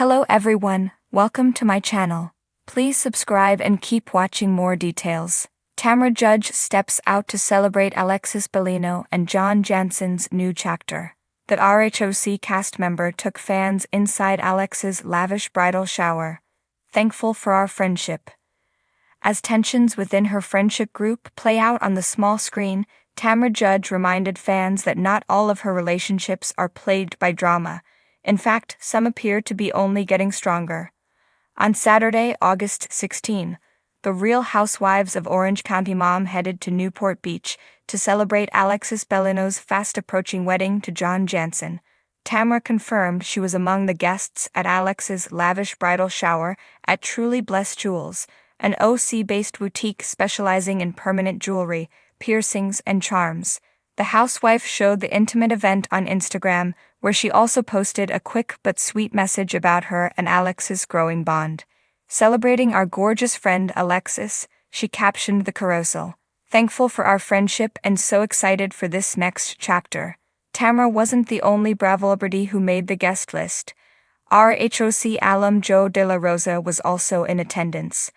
Hello everyone, welcome to my channel. Please subscribe and keep watching more details. Tamra Judge steps out to celebrate Alexis Bellino and John Janssen's new chapter. That RHOC cast member took fans inside Alexis' lavish bridal shower. Thankful for our friendship. As tensions within her friendship group play out on the small screen, Tamra Judge reminded fans that not all of her relationships are plagued by drama. In fact, some appear to be only getting stronger. On Saturday, August 16, the Real Housewives of Orange County mom headed to Newport Beach to celebrate Alexis Bellino's fast-approaching wedding to John Janssen. Tamra confirmed she was among the guests at Alexis' lavish bridal shower at Truly Blessed Jewels, an OC-based boutique specializing in permanent jewelry, piercings, and charms. The housewife showed the intimate event on Instagram, where she also posted a quick but sweet message about her and Alexis' growing bond. Celebrating our gorgeous friend Alexis, she captioned the carousel. Thankful for our friendship and so excited for this next chapter. Tamra wasn't the only Bravo celebrity who made the guest list. RHOC alum Joe De La Rosa was also in attendance.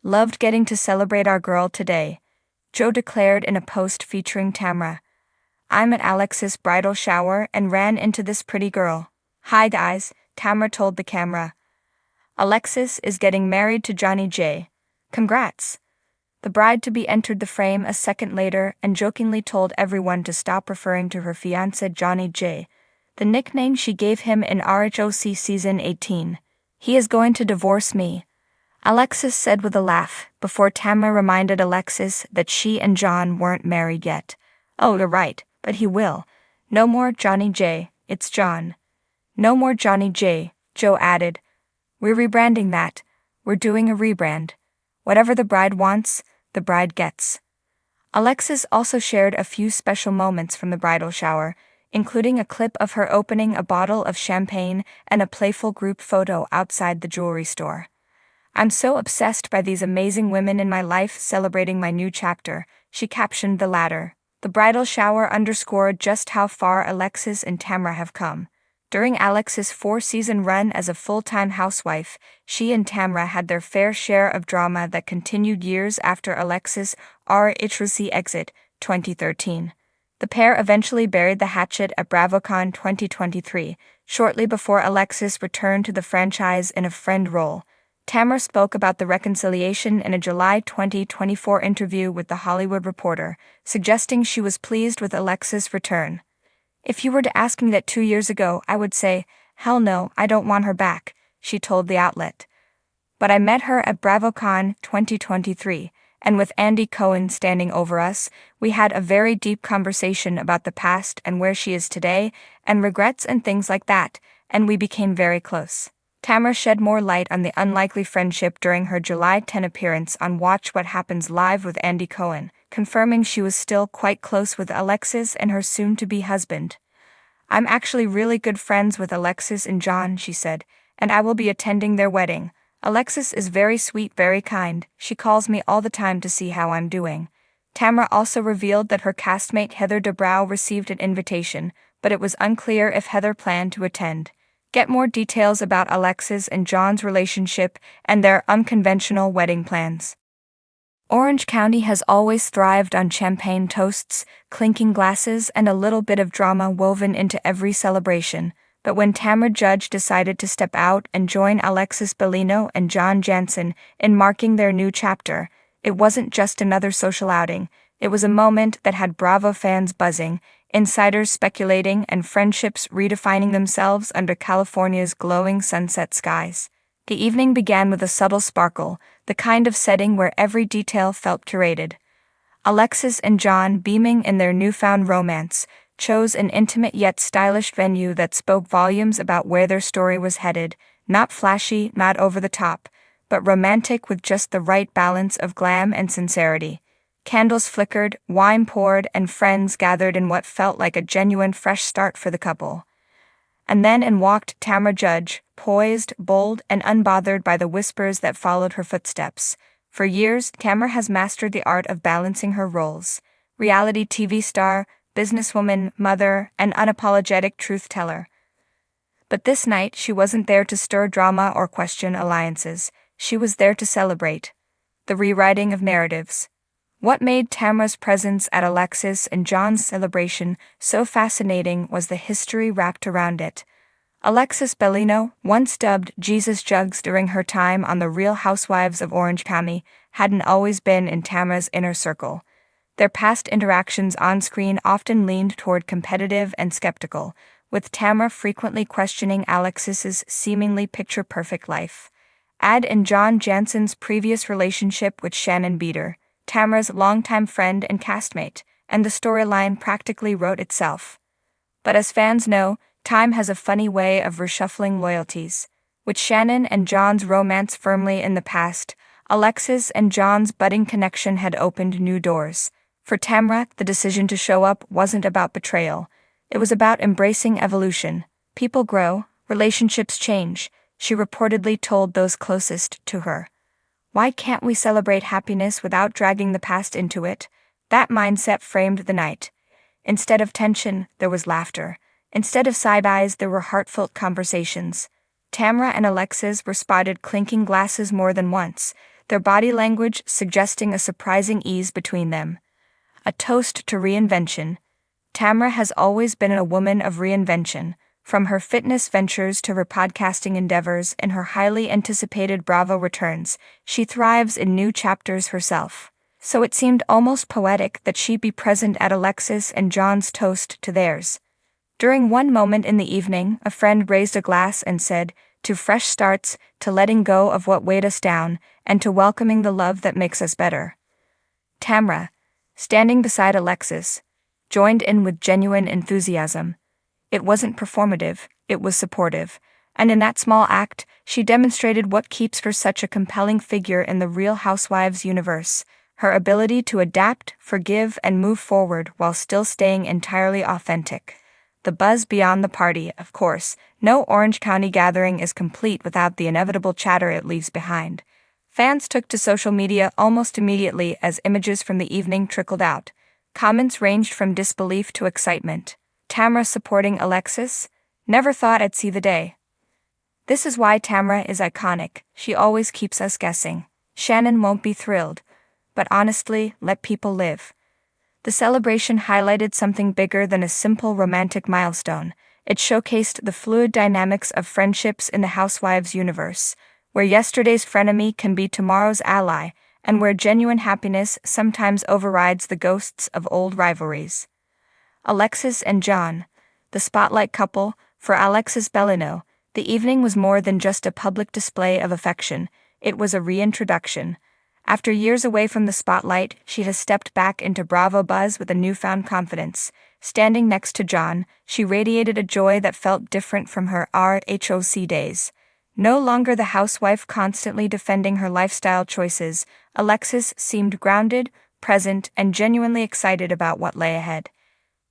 Loved getting to celebrate our girl today, Joe declared in a post featuring Tamra. I'm at Alexis' bridal shower and ran into this pretty girl. Hi guys, Tamra told the camera. Alexis is getting married to Johnny J. Congrats. The bride-to-be entered the frame a second later and jokingly told everyone to stop referring to her fiancé Johnny J., the nickname she gave him in RHOC season 18. He is going to divorce me, Alexis said with a laugh, before Tamra reminded Alexis that she and John weren't married yet. Oh, you're right, but he will. No more Johnny J., it's John. No more Johnny J., Joe added. We're rebranding that. We're doing a rebrand. Whatever the bride wants, the bride gets. Alexis also shared a few special moments from the bridal shower, including a clip of her opening a bottle of champagne and a playful group photo outside the jewelry store. I'm so obsessed by these amazing women in my life celebrating my new chapter, she captioned the latter. The bridal shower underscored just how far Alexis and Tamra have come. During Alexis' 4-season run as a full-time housewife, she and Tamra had their fair share of drama that continued years after Alexis' RHOC exit, 2013. The pair eventually buried the hatchet at BravoCon 2023, shortly before Alexis returned to the franchise in a friend role. Tamra spoke about the reconciliation in a July 2024 interview with The Hollywood Reporter, suggesting she was pleased with Alexis' return. If you were to ask me that 2 years ago, I would say, hell no, I don't want her back, she told the outlet. But I met her at BravoCon 2023, and with Andy Cohen standing over us, we had a very deep conversation about the past and where she is today, and regrets and things like that, and we became very close. Tamra shed more light on the unlikely friendship during her July 10 appearance on Watch What Happens Live with Andy Cohen, confirming she was still quite close with Alexis and her soon-to-be husband. I'm actually really good friends with Alexis and John, she said, and I will be attending their wedding. Alexis is very sweet, very kind. She calls me all the time to see how I'm doing. Tamra also revealed that her castmate Heather Dubrow received an invitation, but it was unclear if Heather planned to attend. Get more details about Alexis and John's relationship and their unconventional wedding plans. Orange County has always thrived on champagne toasts, clinking glasses, and a little bit of drama woven into every celebration, but when Tamra Judge decided to step out and join Alexis Bellino and John Janssen in marking their new chapter, it wasn't just another social outing, it was a moment that had Bravo fans buzzing, insiders speculating, and friendships redefining themselves under California's glowing sunset skies. The evening began with a subtle sparkle, the kind of setting where every detail felt curated. Alexis and John, beaming in their newfound romance, chose an intimate yet stylish venue that spoke volumes about where their story was headed, not flashy, not over the top, but romantic with just the right balance of glam and sincerity. Candles flickered, wine poured, and friends gathered in what felt like a genuine fresh start for the couple. And then in walked Tamra Judge, poised, bold, and unbothered by the whispers that followed her footsteps. For years, Tamra has mastered the art of balancing her roles: reality TV star, businesswoman, mother, and unapologetic truth-teller. But this night she wasn't there to stir drama or question alliances, she was there to celebrate. The rewriting of narratives. What made Tamra's presence at Alexis and John's celebration so fascinating was the history wrapped around it. Alexis Bellino, once dubbed Jesus Jugs during her time on The Real Housewives of Orange County, hadn't always been in Tamra's inner circle. Their past interactions on-screen often leaned toward competitive and skeptical, with Tamra frequently questioning Alexis's seemingly picture-perfect life. Add in John Janssen's previous relationship with Shannon Beater, Tamra's longtime friend and castmate, and the storyline practically wrote itself. But as fans know, time has a funny way of reshuffling loyalties. With Shannon and John's romance firmly in the past, Alexis and John's budding connection had opened new doors. For Tamra, the decision to show up wasn't about betrayal. It was about embracing evolution. People grow, relationships change, she reportedly told those closest to her. Why can't we celebrate happiness without dragging the past into it? That mindset framed the night. Instead of tension, there was laughter. Instead of side-eyes, there were heartfelt conversations. Tamra and Alexis were spotted clinking glasses more than once, their body language suggesting a surprising ease between them. A toast to reinvention. Tamra has always been a woman of reinvention, from her fitness ventures to her podcasting endeavors and her highly anticipated Bravo returns. She thrives in new chapters herself. So it seemed almost poetic that she be present at Alexis and John's toast to theirs. During one moment in the evening, a friend raised a glass and said, "To fresh starts, to letting go of what weighed us down, and to welcoming the love that makes us better." Tamra, standing beside Alexis, joined in with genuine enthusiasm. It wasn't performative, it was supportive, and in that small act, she demonstrated what keeps her such a compelling figure in the Real Housewives universe: her ability to adapt, forgive, and move forward while still staying entirely authentic. The buzz beyond the party, of course. No Orange County gathering is complete without the inevitable chatter it leaves behind. Fans took to social media almost immediately as images from the evening trickled out. Comments ranged from disbelief to excitement. Tamra supporting Alexis? Never thought I'd see the day. This is why Tamra is iconic, she always keeps us guessing. Shannon won't be thrilled. But honestly, let people live. The celebration highlighted something bigger than a simple romantic milestone. It showcased the fluid dynamics of friendships in the Housewives universe, where yesterday's frenemy can be tomorrow's ally, and where genuine happiness sometimes overrides the ghosts of old rivalries. Alexis and John, the spotlight couple. For Alexis Bellino, the evening was more than just a public display of affection, it was a reintroduction. After years away from the spotlight, she has stepped back into Bravo buzz with a newfound confidence. Standing next to John, she radiated a joy that felt different from her RHOC days. No longer the housewife constantly defending her lifestyle choices, Alexis seemed grounded, present, and genuinely excited about what lay ahead.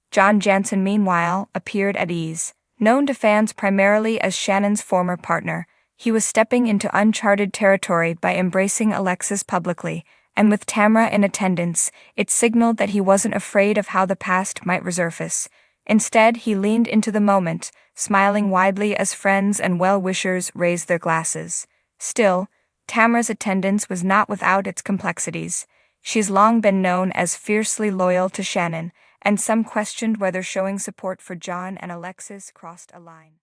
John Janssen, meanwhile, appeared at ease. Known to fans primarily as Shannon's former partner, he was stepping into uncharted territory by embracing Alexis publicly, and with Tamra in attendance, it signaled that he wasn't afraid of how the past might resurface. Instead, he leaned into the moment, smiling widely as friends and well-wishers raised their glasses. Still, Tamra's attendance was not without its complexities. She's long been known as fiercely loyal to Shannon, and some questioned whether showing support for John and Alexis crossed a line.